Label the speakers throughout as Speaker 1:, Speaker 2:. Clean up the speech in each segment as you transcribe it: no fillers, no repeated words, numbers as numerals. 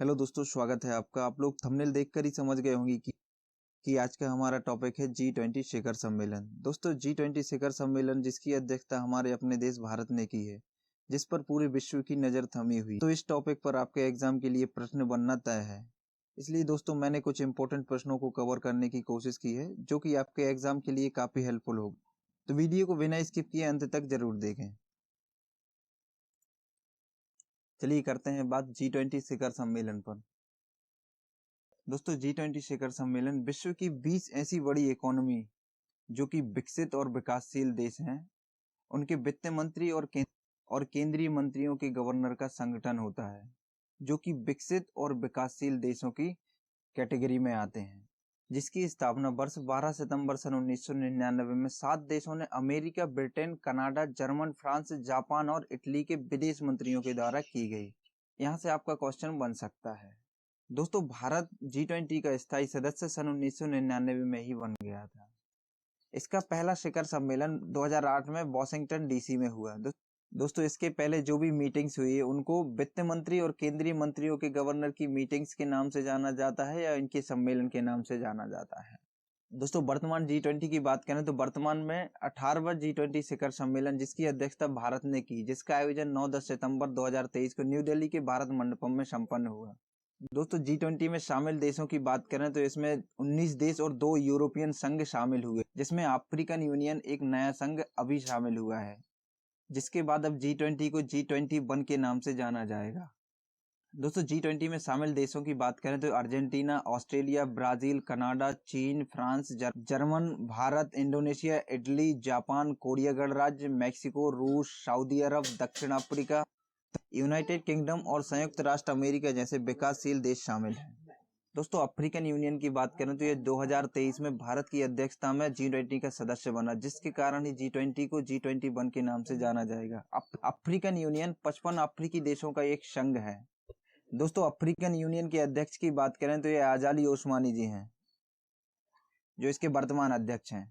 Speaker 1: Hello दोस्तों, स्वागत है आपका। आप लोग थंबनेल देखकर ही समझ गए होंगे कि आज का हमारा टॉपिक है G20 शिखर सम्मेलन। दोस्तों, G20 शिखर सम्मेलन जिसकी अध्यक्षता हमारे अपने देश भारत ने की है, जिस पर पूरे विश्व की नज़र थमी हुई, तो इस टॉपिक पर आपके एग्जाम के लिए प्रश्न बनना तय है। इसलिए दोस्तों, मैंने कुछ इंपॉर्टेंट प्रश्नों को कवर करने की कोशिश की है जो कि आपके एग्जाम के लिए काफ़ी हेल्पफुल होगा। तो वीडियो को बिना स्किप किए अंत तक जरूर देखें। चलिए करते हैं बात G20 शिखर सम्मेलन पर। दोस्तों, G20 शिखर सम्मेलन विश्व की 20 ऐसी बड़ी इकोनॉमी जो कि विकसित और विकासशील देश हैं, उनके वित्त मंत्री और केंद्रीय मंत्रियों के गवर्नर का संगठन होता है, जो कि विकसित और विकासशील देशों की कैटेगरी में आते हैं, जिसकी स्थापना वर्ष 12 सितंबर सन 1999 में 7 देशों ने America, Britain, Canada, German, France, Japan और इटली के विदेश मंत्रियों के द्वारा की गई। यहाँ से आपका क्वेश्चन बन सकता है। दोस्तों, भारत G20 का स्थायी सदस्य सन 1999 में ही बन गया था। इसका पहला शिखर सम्मेलन 2008 में वॉशिंगटन DC में हुआ। दोस्तों, इसके पहले जो भी मीटिंग्स हुई है उनको वित्त मंत्री और केंद्रीय मंत्रियों के गवर्नर की मीटिंग्स के नाम से जाना जाता है या इनके सम्मेलन के नाम से जाना जाता है। दोस्तों, वर्तमान G20 की बात करें तो वर्तमान में 18वां G20 शिखर सम्मेलन जिसकी अध्यक्षता भारत ने की, जिसका आयोजन 9-10 सितंबर 2023 को न्यू दिल्ली के भारत मंडपम में संपन्न हुआ। दोस्तों, G20 में शामिल देशों की बात करें तो इसमें 19 देश और 2 यूरोपियन संघ शामिल हुए, जिसमें अफ्रीकन यूनियन एक नया संघ अभी शामिल हुआ है, जिसके बाद अब G20 को G21 के नाम से जाना जाएगा। दोस्तों, G20 में शामिल देशों की बात करें तो अर्जेंटीना, ऑस्ट्रेलिया, ब्राजील, कनाडा, चीन, France, German, Bharat, Indonesia, Italy, Japan, Korea गणराज्य, मैक्सिको, रूस, सऊदी अरब, दक्षिण अफ्रीका, यूनाइटेड किंगडम और संयुक्त राष्ट्र अमेरिका जैसे विकासशील देश शामिल हैं। दोस्तों, अफ्रीकन यूनियन की बात करें तो ये 2023 में भारत की अध्यक्षता में G20 का सदस्य बना, जिसके कारण ही G20 को G21 के नाम से जाना जाएगा। अफ्रीकन यूनियन 55 अफ्रीकी देशों का एक संघ है। दोस्तों, अफ्रीकन यूनियन के अध्यक्ष की बात करें तो ये आजाली ओस्मानी जी हैं, जो इसके वर्तमान अध्यक्ष हैं।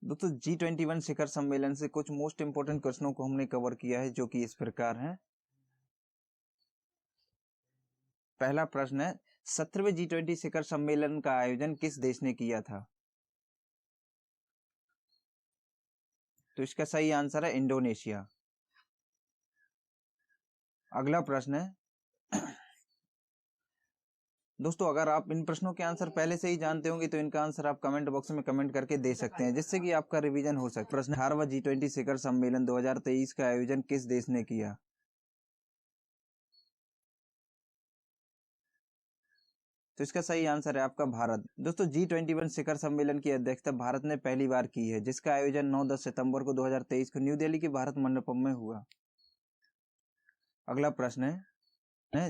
Speaker 1: दोस्तों, G21 शिखर सम्मेलन से कुछ मोस्ट इंपोर्टेंट क्वेश्चनों को हमने कवर किया है, जो कि इस प्रकार हैं। पहला प्रश्न है, 17वें G20 शिखर सम्मेलन का आयोजन किस देश ने किया था? तो इसका सही आंसर है इंडोनेशिया। अगला प्रश्न है, दोस्तों अगर आप इन प्रश्नों के आंसर पहले से ही जानते होंगे तो इनका आंसर आप कमेंट बॉक्स में कमेंट करके दे सकते हैं, जिससे कि आपका रिवीजन हो सके। प्रश्न, 18वां G20 शिखर सम्मेलन 2023 का आयोजन किस देश ने किया? तो इसका सही आंसर है आपका भारत। दोस्तों, G21 शिखर सम्मेलन की अध्यक्षता भारत ने पहली बार की है, जिसका आयोजन 9-10 सितंबर को 2023 को न्यू दिल्ली के भारत मंडपम में हुआ। अगला प्रश्न है,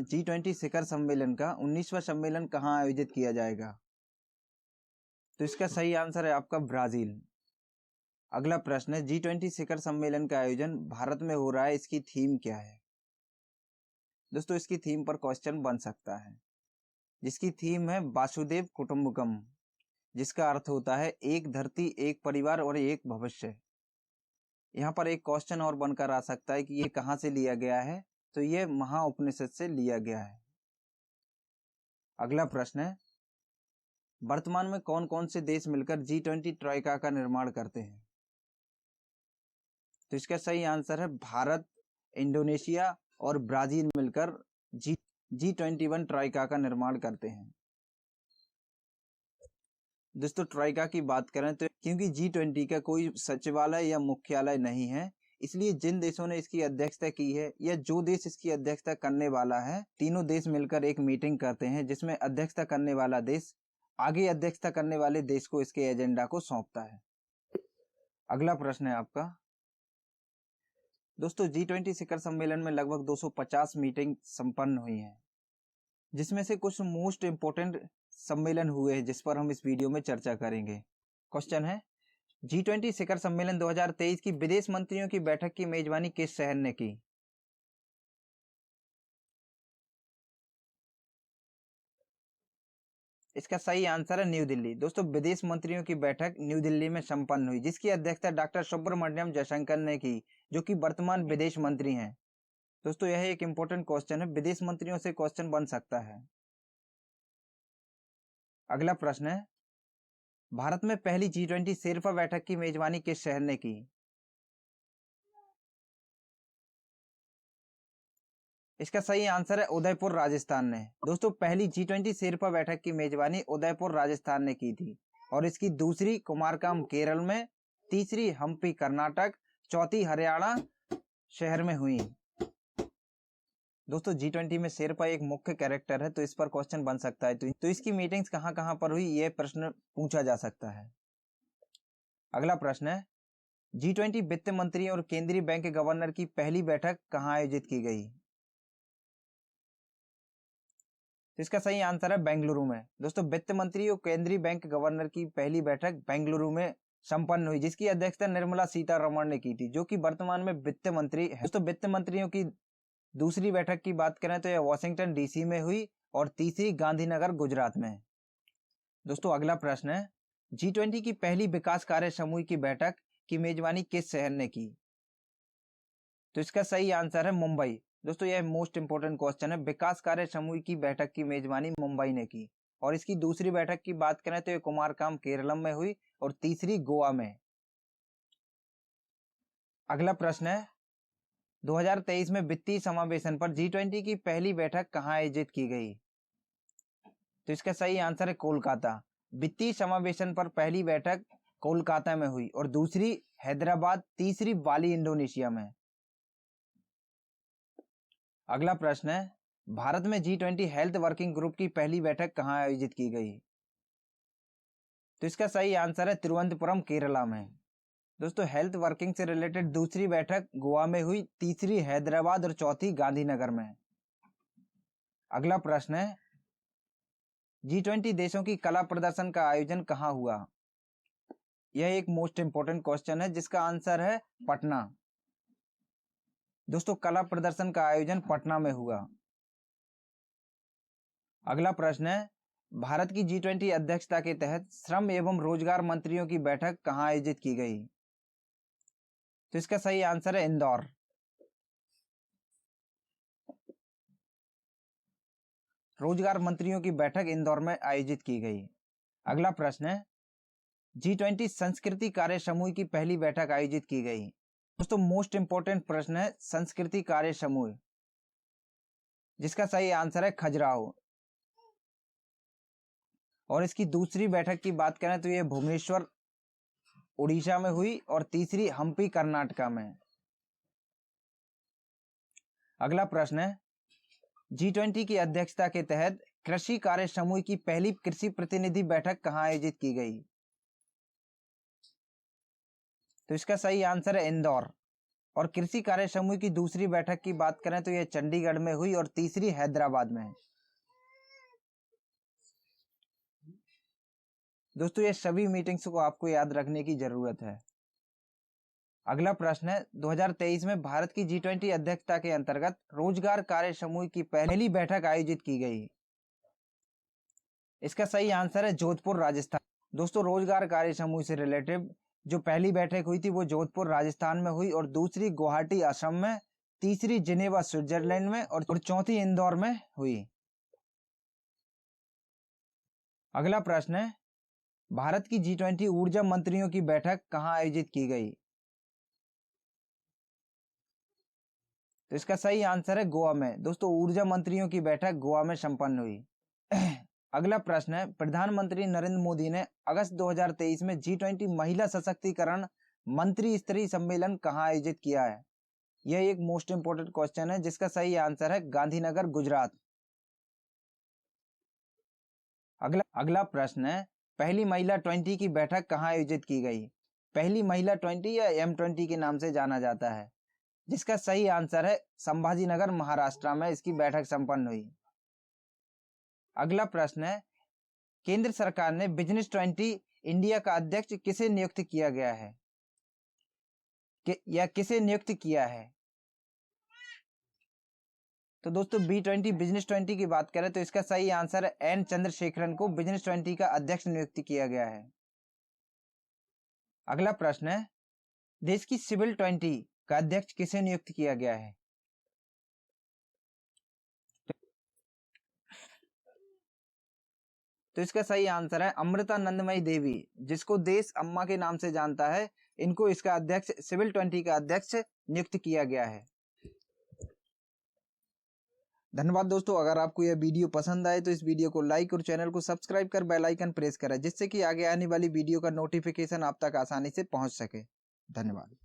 Speaker 1: G20 शिखर सम्मेलन का 19वां सम्मेलन कहाँ आयोजित किया जाएगा? तो इसका सही आंसर है आपका ब्राजील। अगला प्रश्न है, G20 शिखर सम्मेलन का आयोजन भारत में हो रहा है, इसकी थीम क्या है? दोस्तों, इसकी थीम पर क्वेश्चन बन सकता है, जिसकी थीम है वासुदेव कुटुंबकम, जिसका अर्थ होता है एक धरती, एक परिवार और एक भविष्य। यहाँ पर एक क्वेश्चन और बनकर आ सकता है कि ये कहाँ से लिया गया है? तो ये महाउपनिषद से लिया गया है। अगला प्रश्न है, वर्तमान में कौन कौन से देश मिलकर G20 ट्राइका का निर्माण करते हैं? तो इसका सही आंसर है भारत, इंडोनेशिया और ब्राजील मिलकर G21 ट्राइका का निर्माण करते हैं। दोस्तों, ट्राइका की बात करें तो क्योंकि G20 का कोई सचिवालय या मुख्यालय नहीं है, इसलिए जिन देशों ने इसकी अध्यक्षता की है या जो देश इसकी अध्यक्षता करने वाला है, तीनों देश मिलकर एक मीटिंग करते हैं, जिसमें अध्यक्षता करने वाला देश आगे अध्यक्षता करने वाले देश को इसके एजेंडा को सौंपता है। अगला प्रश्न है आपका, दोस्तों G20 शिखर सम्मेलन में लगभग 250 मीटिंग संपन्न हुई हैं, जिसमें से कुछ मोस्ट इंपोर्टेंट सम्मेलन हुए हैं जिस पर हम इस वीडियो में चर्चा करेंगे। क्वेश्चन है, G20 शिखर सम्मेलन 2023 की विदेश मंत्रियों की बैठक की मेजबानी किस शहर ने की? इसका सही आंसर है न्यू दिल्ली। दोस्तों, विदेश मंत्रियों की बैठक न्यू दिल्ली में संपन्न हुई, जिसकी अध्यक्षता डॉक्टर सुब्रमण्यम जयशंकर ने की, जो कि वर्तमान विदेश मंत्री हैं। दोस्तों, यह एक इंपॉर्टेंट क्वेश्चन है, विदेश मंत्रियों से क्वेश्चन बन सकता है। अगला प्रश्न है, भारत में पहली G20 शेरपा बैठक की मेजबानी किस शहर ने की? इसका सही आंसर है उदयपुर राजस्थान ने। दोस्तों पहली G20 शेरपा बैठक की मेजबानी उदयपुर राजस्थान ने की थी और इसकी दूसरी कुमारकाम केरल में, तीसरी हम्पी कर्नाटक, चौथी हरियाणा शहर में हुई। दोस्तों G20 में शेरपा एक मुख्य कैरेक्टर है, तो इस पर क्वेश्चन बन सकता है। तो इसकी मीटिंग्स कहां कहां पर हुई, यह प्रश्न पूछा जा सकता है। अगला प्रश्न है, G20 वित्त मंत्री और केंद्रीय बैंक गवर्नर की पहली बैठक कहां आयोजित की गई? तो इसका सही आंसर है बेंगलुरु में। दोस्तों वित्त मंत्री और केंद्रीय बैंक गवर्नर की पहली बैठक बेंगलुरु में संपन्न हुई, जिसकी अध्यक्षता निर्मला सीतारमण ने की थी, जो कि वर्तमान में वित्त मंत्री है। दोस्तों वित्त मंत्रियों की दूसरी बैठक की बात करें तो यह वाशिंगटन डीसी में हुई और तीसरी गांधीनगर गुजरात में। दोस्तों अगला प्रश्न है, G20 की पहली विकास कार्य समूह की बैठक की मेजबानी किस शहर ने की? तो इसका सही आंसर है मुंबई। दोस्तों यह मोस्ट इंपोर्टेंट क्वेश्चन है। विकास कार्य समूह की बैठक की मेजबानी मुंबई ने की और इसकी दूसरी बैठक की बात करें तो यह कुमारकाम केरलम में हुई और तीसरी गोवा में। अगला प्रश्न है, 2023 में वित्तीय समावेशन पर G20 की पहली बैठक कहां आयोजित की गई? तो इसका सही आंसर है कोलकाता। वित्तीय समावेशन पर पहली बैठक कोलकाता में हुई और दूसरी हैदराबाद, तीसरी बाली इंडोनेशिया में। अगला प्रश्न है, भारत में G20 हेल्थ वर्किंग ग्रुप की पहली बैठक कहां आयोजित की गई? तो इसका सही आंसर है तिरुवनंतपुरम केरला में। दोस्तों हेल्थ वर्किंग से रिलेटेड दूसरी बैठक गोवा में हुई, तीसरी हैदराबाद और चौथी गांधीनगर में। अगला प्रश्न है, G20 देशों की कला प्रदर्शन का आयोजन कहां हुआ? यह एक मोस्ट इंपोर्टेंट क्वेश्चन है जिसका आंसर है पटना। दोस्तों कला प्रदर्शन का आयोजन पटना में हुआ। अगला प्रश्न है, भारत की G20 अध्यक्षता के तहत श्रम एवं रोजगार मंत्रियों की बैठक कहां आयोजित की गई? तो इसका सही आंसर है इंदौर। रोजगार मंत्रियों की बैठक इंदौर में आयोजित की गई। अगला प्रश्न है, G20 संस्कृति कार्य समूह की पहली बैठक आयोजित की गई। दोस्तों मोस्ट इंपोर्टेंट प्रश्न है संस्कृति कार्य समूह, जिसका सही आंसर है खजुराहो। और इसकी दूसरी बैठक की बात करें तो यह भुवनेश्वर उड़ीसा में हुई और तीसरी हम्पी कर्नाटका में। अगला प्रश्न है, G20 की अध्यक्षता के तहत कृषि कार्य समूह की पहली कृषि प्रतिनिधि बैठक कहां आयोजित की गई? तो इसका सही आंसर है इंदौर। और कृषि कार्य समूह की दूसरी बैठक की बात करें तो यह चंडीगढ़ में हुई और तीसरी हैदराबाद में। दोस्तों ये सभी मीटिंग्स को आपको याद रखने की जरूरत है। अगला प्रश्न है, 2023 में भारत की G20 अध्यक्षता के अंतर्गत रोजगार कार्य समूह की पहली बैठक आयोजित की गई। इसका सही आंसर है जोधपुर राजस्थान। दोस्तों रोजगार कार्य समूह से रिलेटेड जो पहली बैठक हुई थी वो जोधपुर राजस्थान में हुई और दूसरी गुवाहाटी असम में, तीसरी जिनेवा स्विट्जरलैंड में और चौथी इंदौर में हुई। अगला प्रश्न है, भारत की G20 ऊर्जा मंत्रियों की बैठक कहां आयोजित की गई? तो इसका सही आंसर है गोवा में। दोस्तों ऊर्जा मंत्रियों की बैठक गोवा में संपन्न हुई। अगला प्रश्न है, प्रधानमंत्री नरेंद्र मोदी ने अगस्त 2023 में G20 महिला सशक्तिकरण मंत्री स्तरीय सम्मेलन कहां आयोजित किया है? यह एक मोस्ट इंपोर्टेंट क्वेश्चन है जिसका सही आंसर है गांधीनगर गुजरात। अगला प्रश्न है, पहली महिला 20 की बैठक कहां आयोजित की गई? पहली महिला 20 या M20 के नाम से जाना जाता है, जिसका सही आंसर है संभाजीनगर महाराष्ट्र में इसकी बैठक संपन्न हुई। अगला प्रश्न है, केंद्र सरकार ने बिजनेस 20 इंडिया का अध्यक्ष किसे नियुक्त किया गया है या किसे नियुक्त किया है? तो दोस्तों B20 बिजनेस 20 की बात करें तो इसका सही आंसर है N चंद्रशेखरन को बिजनेस 20 का अध्यक्ष नियुक्त किया गया है। अगला प्रश्न है, देश की सिविल 20 का अध्यक्ष किसे नियुक्त किया गया है? तो इसका सही आंसर है अमृतानंदमयी देवी, जिसको देश अम्मा के नाम से जानता है। इनको इसका अध्यक्ष, सिविल 20 का अध्यक्ष नियुक्त किया गया है। धन्यवाद दोस्तों। अगर आपको यह वीडियो पसंद आए तो इस वीडियो को लाइक और चैनल को सब्सक्राइब कर बेल आइकन प्रेस करें, जिससे कि आगे आने वाली वीडियो का नोटिफिकेशन आप तक आसानी से पहुंच सके। धन्यवाद।